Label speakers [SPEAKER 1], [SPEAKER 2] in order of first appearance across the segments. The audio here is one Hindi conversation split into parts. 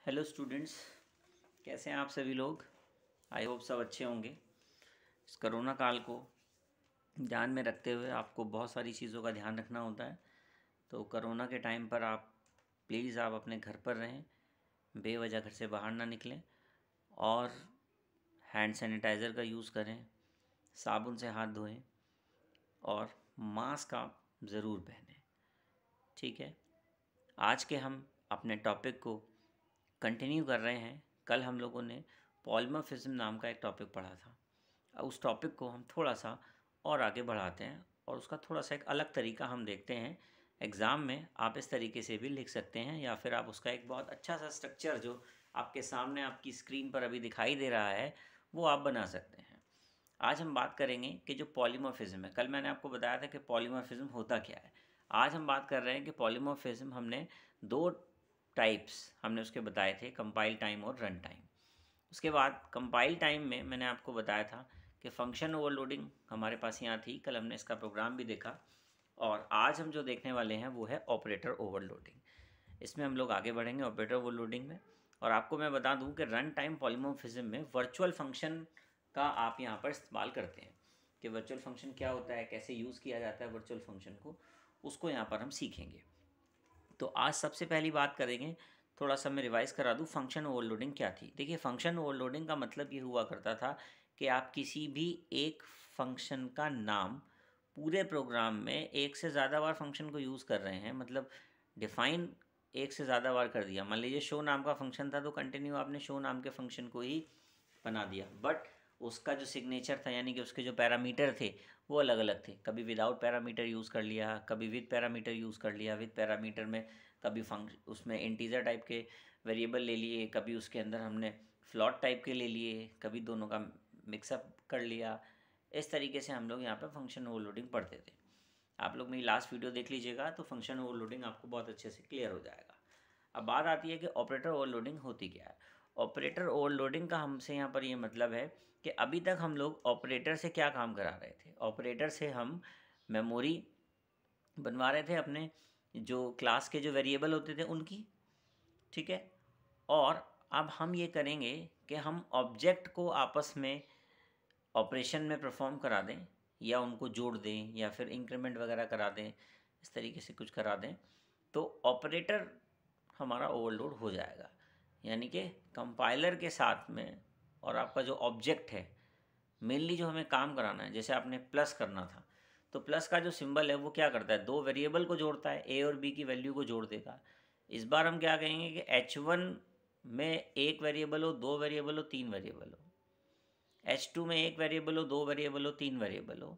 [SPEAKER 1] हेलो स्टूडेंट्स, कैसे हैं आप सभी लोग। आई होप सब अच्छे होंगे। इस करोना काल को ध्यान में रखते हुए आपको बहुत सारी चीज़ों का ध्यान रखना होता है। तो करोना के टाइम पर आप प्लीज़ आप अपने घर पर रहें, बेवजह घर से बाहर ना निकलें और हैंड सैनिटाइज़र का यूज़ करें, साबुन से हाथ धोएं और मास्क आप ज़रूर पहनें। ठीक है, आज के हम अपने टॉपिक को कंटिन्यू कर रहे हैं। कल हम लोगों ने पॉलीमॉर्फिज्म नाम का एक टॉपिक पढ़ा था। अब उस टॉपिक को हम थोड़ा सा और आगे बढ़ाते हैं और उसका थोड़ा सा एक अलग तरीका हम देखते हैं। एग्ज़ाम में आप इस तरीके से भी लिख सकते हैं या फिर आप उसका एक बहुत अच्छा सा स्ट्रक्चर जो आपके सामने आपकी स्क्रीन पर अभी दिखाई दे रहा है वो आप बना सकते हैं। आज हम बात करेंगे कि जो पॉलीमॉर्फिज्म है, कल मैंने आपको बताया था कि पॉलीमॉर्फिज्म होता क्या है। आज हम बात कर रहे हैं कि पॉलीमॉर्फिज्म हमने दो टाइप्स हमने उसके बताए थे, कंपाइल टाइम और रन टाइम। उसके बाद कंपाइल टाइम में मैंने आपको बताया था कि फंक्शन ओवरलोडिंग हमारे पास यहाँ थी। कल हमने इसका प्रोग्राम भी देखा और आज हम जो देखने वाले हैं वो है ऑपरेटर ओवरलोडिंग। इसमें हम लोग आगे बढ़ेंगे ऑपरेटर ओवरलोडिंग में। और आपको मैं बता दूं कि रन टाइम पॉलीमॉर्फिज्म में वर्चुअल फंक्शन का आप यहाँ पर इस्तेमाल करते हैं कि वर्चुअल फंक्शन क्या होता है, कैसे यूज़ किया जाता है वर्चुअल फंक्शन को, उसको यहाँ पर हम सीखेंगे। तो आज सबसे पहली बात करेंगे, थोड़ा सा मैं रिवाइज़ करा दूँ, फंक्शन ओवरलोडिंग क्या थी। देखिए, फंक्शन ओवरलोडिंग का मतलब ये हुआ करता था कि आप किसी भी एक फंक्शन का नाम पूरे प्रोग्राम में एक से ज़्यादा बार फंक्शन को यूज़ कर रहे हैं, मतलब डिफ़ाइन एक से ज़्यादा बार कर दिया। मान लीजिए शो नाम का फंक्शन था तो कंटिन्यू आपने शो नाम के फंक्शन को ही बना दिया, बट उसका जो सिग्नेचर था यानी कि उसके जो पैरामीटर थे वो अलग अलग थे। कभी विदाउट पैरामीटर यूज़ कर लिया, कभी विद पैरामीटर यूज़ कर लिया। विद पैरामीटर में कभी उसमें इंटीजर टाइप के वेरिएबल ले लिए, कभी उसके अंदर हमने फ्लॉट टाइप के ले लिए, कभी दोनों का मिक्सअप कर लिया। इस तरीके से हम लोग यहाँ पर फंक्शन ओवरलोडिंग पढ़ते थे। आप लोग मेरी लास्ट वीडियो देख लीजिएगा तो फंक्शन ओवरलोडिंग आपको बहुत अच्छे से क्लियर हो जाएगा। अब बात आती है कि ऑपरेटर ओवरलोडिंग होती क्या है। ऑपरेटर ओवरलोडिंग का हमसे यहाँ पर ये मतलब है कि अभी तक हम लोग ऑपरेटर से क्या काम करा रहे थे। ऑपरेटर से हम मेमोरी बनवा रहे थे अपने जो क्लास के जो वेरिएबल होते थे उनकी, ठीक है। और अब हम ये करेंगे कि हम ऑब्जेक्ट को आपस में ऑपरेशन में परफॉर्म करा दें या उनको जोड़ दें या फिर इंक्रीमेंट वगैरह करा दें, इस तरीके से कुछ करा दें तो ऑपरेटर हमारा ओवरलोड हो जाएगा। यानी कि कंपाइलर के साथ में और आपका जो ऑब्जेक्ट है, मेनली जो हमें काम कराना है, जैसे आपने प्लस करना था तो प्लस का जो सिंबल है वो क्या करता है, दो वेरिएबल को जोड़ता है, ए और बी की वैल्यू को जोड़ देगा। इस बार हम क्या कहेंगे कि H1 में एक वेरिएबल हो, दो वेरिएबल हो, तीन वेरिएबल हो, H2 में एक वेरिएबल हो, दो वेरिएबल हो, तीन वेरिएबल हो,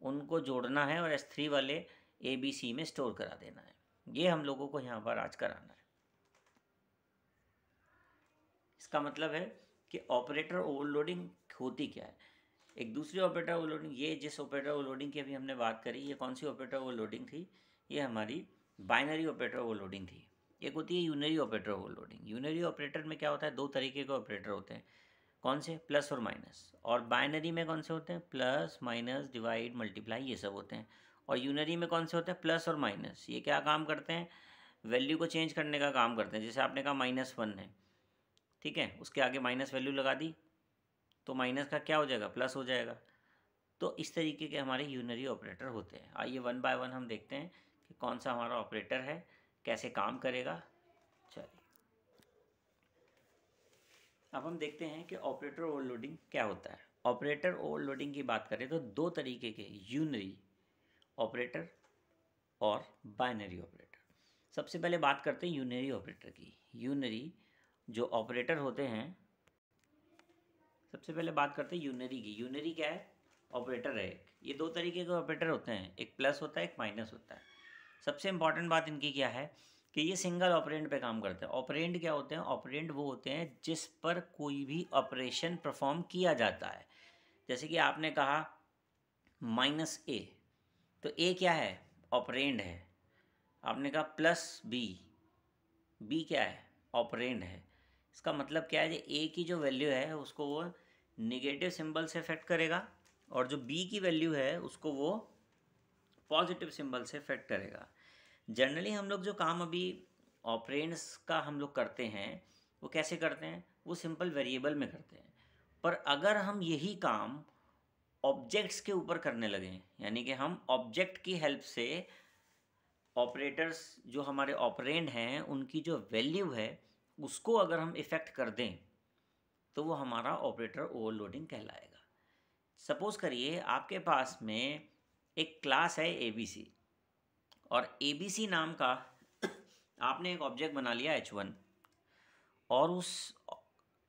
[SPEAKER 1] उनको जोड़ना है और H3 वाले ए बी सी में स्टोर करा देना है। ये हम लोगों को यहाँ पर आज कराना है। इसका मतलब है कि ऑपरेटर ओवरलोडिंग होती क्या है। एक दूसरी ऑपरेटर ओवरलोडिंग, ये जिस ऑपरेटर ओवरलोडिंग की अभी हमने बात करी, ये कौन सी ऑपरेटर ओवरलोडिंग थी, ये हमारी बाइनरी ऑपरेटर ओवरलोडिंग थी। एक होती है unary operator overloading. Unary operator में क्या होता है, दो तरीके के ऑपरेटर होते हैं। कौन से, प्लस और माइनस। और बाइनरी में कौन से होते हैं, प्लस माइनस डिवाइड मल्टीप्लाई, ये सब होते हैं। और यूनरी में कौन से होते हैं, प्लस और माइनस। ये क्या काम करते हैं, वैल्यू को चेंज करने का काम करते हैं। जैसे आपने कहा -1 है, ठीक है, उसके आगे माइनस वैल्यू लगा दी तो माइनस का क्या हो जाएगा, प्लस हो जाएगा। तो इस तरीके के हमारे यूनरी ऑपरेटर होते हैं। आइए वन बाय वन हम देखते हैं कि कौन सा हमारा ऑपरेटर है, कैसे काम करेगा। चलिए अब हम देखते हैं कि ऑपरेटर ओवरलोडिंग क्या होता है। ऑपरेटर ओवरलोडिंग की बात करें तो दो तरीके के, यूनरी ऑपरेटर और बाइनरी ऑपरेटर। सबसे पहले बात करते हैं यूनरी ऑपरेटर की। यूनरी जो ऑपरेटर होते हैं, सबसे पहले बात करते हैं यूनरी की। यूनरी क्या है, ऑपरेटर है एक। ये दो तरीके के ऑपरेटर होते हैं, एक प्लस होता है, एक माइनस होता है। सबसे इंपॉर्टेंट बात इनकी क्या है कि ये सिंगल ऑपरेंड पे काम करते हैं। ऑपरेंड क्या होते हैं, ऑपरेंड वो होते हैं जिस पर कोई भी ऑपरेशन परफॉर्म किया जाता है। जैसे कि आपने कहा -A, तो ए क्या है, ऑपरेंड है। आपने कहा +B, बी क्या है, ऑपरेंड है। इसका मतलब क्या है, जो ए की जो वैल्यू है उसको वो निगेटिव सिंबल से अफेक्ट करेगा और जो बी की वैल्यू है उसको वो पॉजिटिव सिंबल से अफेक्ट करेगा। जनरली हम लोग जो काम अभी ऑपरेंड्स का हम लोग करते हैं वो कैसे करते हैं? वो सिंपल वेरिएबल में करते हैं। पर अगर हम यही काम ऑब्जेक्ट्स के ऊपर करने लगे, यानी कि हम ऑब्जेक्ट की हेल्प से ऑपरेटर्स जो हमारे ऑपरेंड हैं उनकी जो वैल्यू है उसको अगर हम इफ़ेक्ट कर दें तो वो हमारा ऑपरेटर ओवरलोडिंग कहलाएगा। सपोज़ करिए आपके पास में एक क्लास है ABC, और ABC नाम का आपने एक ऑब्जेक्ट बना लिया H1, और उस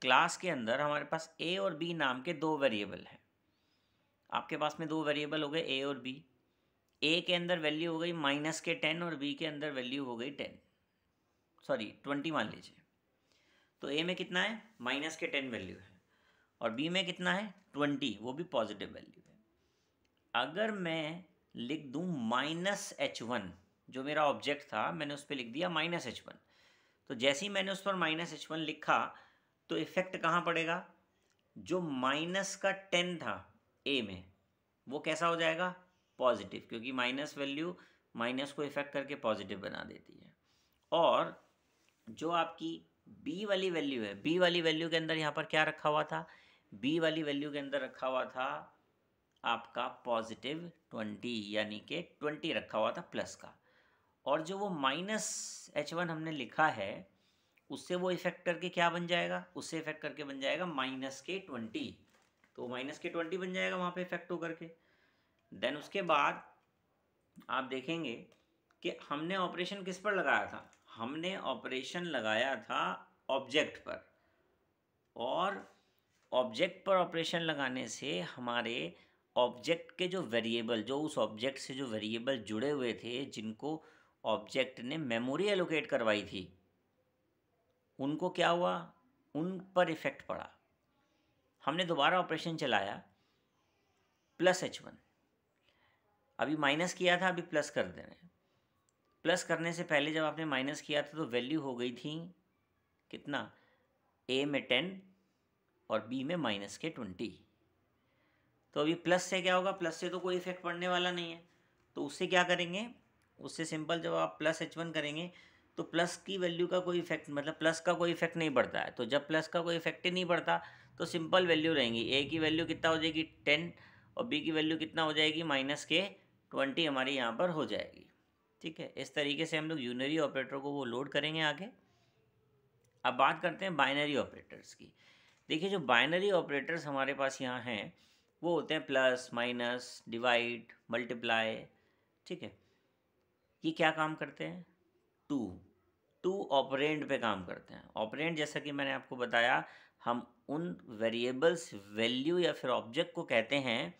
[SPEAKER 1] क्लास के अंदर हमारे पास A और B नाम के दो वेरिएबल हैं। आपके पास में दो वेरिएबल हो गए A और B। A के अंदर वैल्यू हो गई -10 और B के अंदर वैल्यू हो गई 20 मान लीजिए। तो A में कितना है? -10 वैल्यू है, और B में कितना है? 20, वो भी पॉजिटिव वैल्यू है। अगर मैं लिख दूँ -H1, जो मेरा ऑब्जेक्ट था मैंने उस पर लिख दिया -H1, तो जैसे ही मैंने उस पर -H1 लिखा तो इफ़ेक्ट कहाँ पड़ेगा? जो -10 था A में वो कैसा हो जाएगा? पॉजिटिव, क्योंकि माइनस वैल्यू माइनस को इफ़ेक्ट करके पॉजिटिव बना देती है। और जो आपकी B वाली वैल्यू है, B वाली वैल्यू के अंदर यहाँ पर क्या रखा हुआ था? B वाली वैल्यू के अंदर रखा हुआ था आपका +20, यानी कि 20 रखा हुआ था प्लस का। और जो वो -H1 हमने लिखा है उससे वो इफ़ेक्ट करके क्या बन जाएगा? उससे इफ़ेक्ट करके बन जाएगा -20, तो -20 बन जाएगा वहाँ पे इफ़ेक्ट हो करके। देन उसके बाद आप देखेंगे कि हमने ऑपरेशन किस पर लगाया था? हमने ऑपरेशन लगाया था ऑब्जेक्ट पर, और ऑब्जेक्ट पर ऑपरेशन लगाने से हमारे ऑब्जेक्ट के जो वेरिएबल, जो उस ऑब्जेक्ट से जो वेरिएबल जुड़े हुए थे जिनको ऑब्जेक्ट ने मेमोरी एलोकेट करवाई थी, उनको क्या हुआ? उन पर इफ़ेक्ट पड़ा। हमने दोबारा ऑपरेशन चलाया +H1, अभी माइनस किया था, अभी प्लस कर दे रहे हैं। प्लस करने से पहले जब आपने माइनस किया था तो वैल्यू हो गई थी कितना? A में 10 और B में -20। तो अभी प्लस से क्या होगा? प्लस से तो कोई इफेक्ट पड़ने वाला नहीं है, तो उससे क्या करेंगे? उससे सिंपल जब आप +H1 करेंगे तो प्लस की वैल्यू का कोई इफेक्ट, मतलब प्लस का कोई इफेक्ट नहीं पड़ता है। तो जब प्लस का कोई इफेक्ट ही नहीं पड़ता तो सिंपल वैल्यू रहेंगी। A की वैल्यू कितना हो जाएगी? 10, और B की वैल्यू कितना हो जाएगी? -20 हमारी यहाँ पर हो जाएगी। ठीक है, इस तरीके से हम लोग यूनरी ऑपरेटर को वो लोड करेंगे आगे। अब बात करते हैं बाइनरी ऑपरेटर्स की। देखिए, जो बाइनरी ऑपरेटर्स हमारे पास यहाँ हैं वो होते हैं प्लस, माइनस, डिवाइड, मल्टीप्लाई। ठीक है, ये क्या काम करते हैं? टू ऑपरेंड पे काम करते हैं। ऑपरेंड जैसा कि मैंने आपको बताया, हम उन वेरिएबल्स वैल्यू या फिर ऑब्जेक्ट को कहते हैं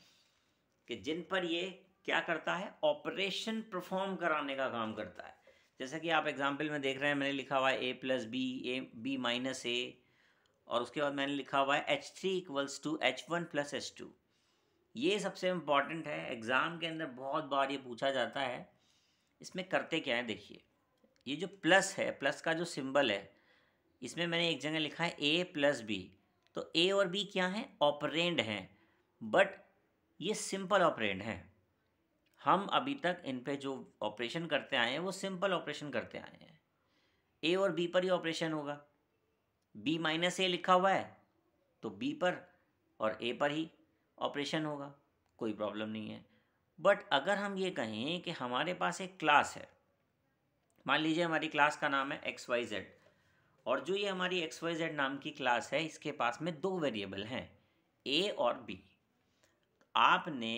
[SPEAKER 1] कि जिन पर ये क्या करता है? ऑपरेशन परफॉर्म कराने का काम करता है। जैसा कि आप एग्जाम्पल में देख रहे हैं, मैंने लिखा हुआ है A + B, B - A, और उसके बाद मैंने लिखा हुआ है H3 = H1 + H2। ये सबसे इम्पॉर्टेंट है, एग्ज़ाम के अंदर बहुत बार ये पूछा जाता है। इसमें करते क्या है? देखिए, ये जो प्लस है, प्लस का जो सिंबल है, इसमें मैंने एक जगह लिखा है A + B। तो A और B क्या हैं? ऑपरेंड हैं, बट ये सिंपल ऑपरेंड हैं। हम अभी तक इन पे जो ऑपरेशन करते आए हैं वो सिंपल ऑपरेशन करते आए हैं। A और B पर ही ऑपरेशन होगा। B - A लिखा हुआ है तो B पर और A पर ही ऑपरेशन होगा, कोई प्रॉब्लम नहीं है। बट अगर हम ये कहें कि हमारे पास एक क्लास है, मान लीजिए हमारी क्लास का नाम है XYZ, और जो ये हमारी XYZ नाम की क्लास है इसके पास में दो वेरिएबल हैं A और B। आपने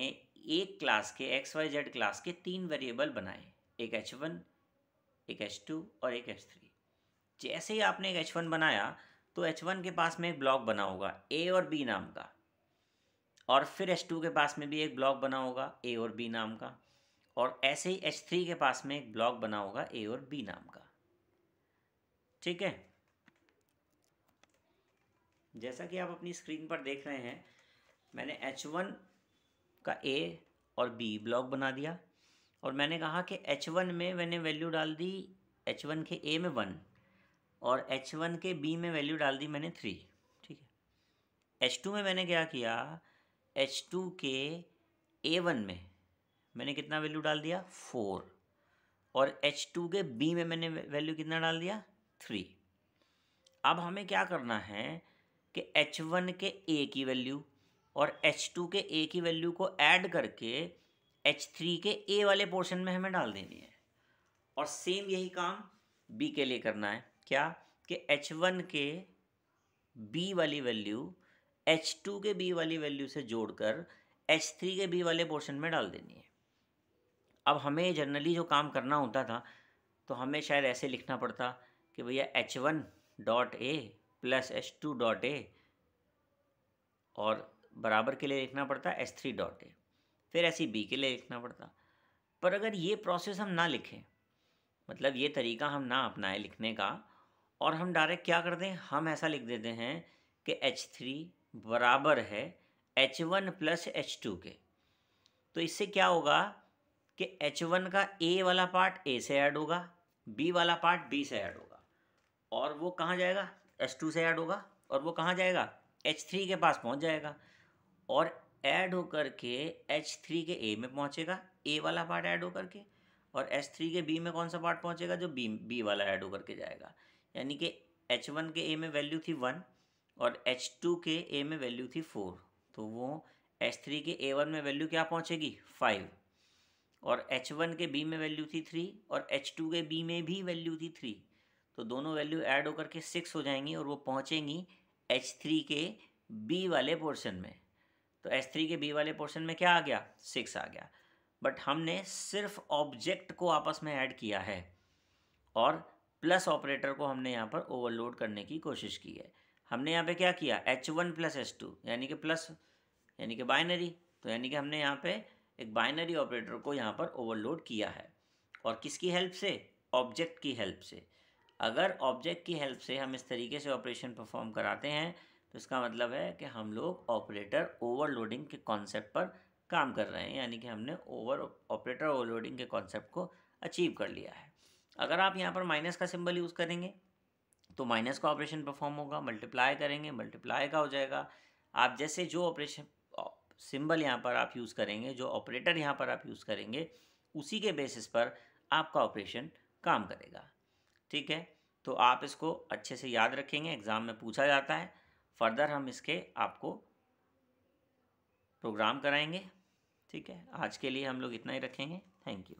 [SPEAKER 1] एक क्लास के XYZ क्लास के 3 वेरिएबल बनाए, एक H1, एक H2 और एक H3। जैसे ही आपने एक H1 बनाया तो H1 के पास में एक ब्लॉक बना होगा A और B नाम का, और फिर H2 के पास में भी एक ब्लॉक बना होगा A और B नाम का, और ऐसे ही H3 के पास में एक ब्लॉक बना होगा A और B नाम का। ठीक है, जैसा कि आप अपनी स्क्रीन पर देख रहे हैं, मैंने H1 का A और B ब्लॉक बना दिया, और मैंने कहा कि H1 में मैंने वैल्यू डाल दी, H1 के A में 1 और H1 के B में वैल्यू डाल दी मैंने 3। ठीक है, H2 में मैंने क्या किया? H2 के A1 में मैंने कितना वैल्यू डाल दिया? 4, और H2 के B में मैंने वैल्यू कितना डाल दिया? 3। अब हमें क्या करना है कि H1 के A की वैल्यू और H2 के A की वैल्यू को ऐड करके H3 के A वाले पोर्शन में हमें डाल देनी है। और सेम यही काम B के लिए करना है। क्या कि H1 के B वाली वैल्यू H2 के B वाली वैल्यू से जोड़कर H3 के B वाले पोर्शन में डाल देनी है। अब हमें जनरली जो काम करना होता था तो हमें शायद ऐसे लिखना पड़ता कि भैया H1 dot A plus H2 dot A और बराबर के लिए लिखना पड़ता H3 डॉट ए, फिर ऐसी B के लिए लिखना पड़ता। पर अगर ये प्रोसेस हम ना लिखें, मतलब ये तरीका हम ना अपनाएं लिखने का, और हम डायरेक्ट क्या कर दें, हम ऐसा लिख देते हैं कि H3 बराबर है H1 प्लस H2 के, तो इससे क्या होगा कि H1 का A वाला पार्ट A से ऐड होगा, B वाला पार्ट B से ऐड होगा, और वो कहाँ जाएगा, H2 से ऐड होगा, और वो कहाँ जाएगा, H3 के पास पहुँच जाएगा, और ऐड होकर के H3 के A में पहुँचेगा, A वाला पार्ट ऐड होकर के, और H3 के B में कौन सा पार्ट पहुँचेगा, जो B वाला ऐड होकर के जाएगा। यानी कि H1 के A में वैल्यू थी 1 और H2 के A में वैल्यू थी 4, तो वो H3 के A1 में वैल्यू क्या पहुँचेगी, 5, और H1 के B में वैल्यू थी 3 और H2 के B में भी वैल्यू थी 3, तो दोनों वैल्यू ऐड होकर के 6 हो जाएंगी और वो पहुँचेंगी H3 के B वाले पोर्शन में। तो H3 के B वाले पोर्शन में क्या आ गया, 6 आ गया। बट हमने सिर्फ ऑब्जेक्ट को आपस में ऐड किया है और प्लस ऑपरेटर को हमने यहाँ पर ओवरलोड करने की कोशिश की है। हमने यहाँ पे क्या किया, H1 प्लस H2 यानी कि प्लस यानी कि बाइनरी, तो यानी कि हमने यहाँ पे एक बाइनरी ऑपरेटर को यहाँ पर ओवरलोड किया है। और किसकी हेल्प से, ऑब्जेक्ट की हेल्प से। अगर ऑब्जेक्ट की हेल्प से हम इस तरीके से ऑपरेशन परफॉर्म कराते हैं तो इसका मतलब है कि हम लोग ऑपरेटर ओवरलोडिंग के कॉन्सेप्ट पर काम कर रहे हैं, यानी कि हमने ऑपरेटर ओवरलोडिंग के कॉन्सेप्ट को अचीव कर लिया है। अगर आप यहाँ पर माइनस का सिंबल यूज़ करेंगे तो माइनस का ऑपरेशन परफॉर्म होगा, मल्टीप्लाई करेंगे मल्टीप्लाई का हो जाएगा। आप जैसे जो ऑपरेशन सिंबल यहाँ पर आप यूज़ करेंगे, जो ऑपरेटर यहाँ पर आप यूज़ करेंगे, उसी के बेसिस पर आपका ऑपरेशन काम करेगा। ठीक है, तो आप इसको अच्छे से याद रखेंगे, एग्ज़ाम में पूछा जाता है। फर्दर हम इसके आपको प्रोग्राम कराएंगे। ठीक है, आज के लिए हम लोग इतना ही रखेंगे। Thank you.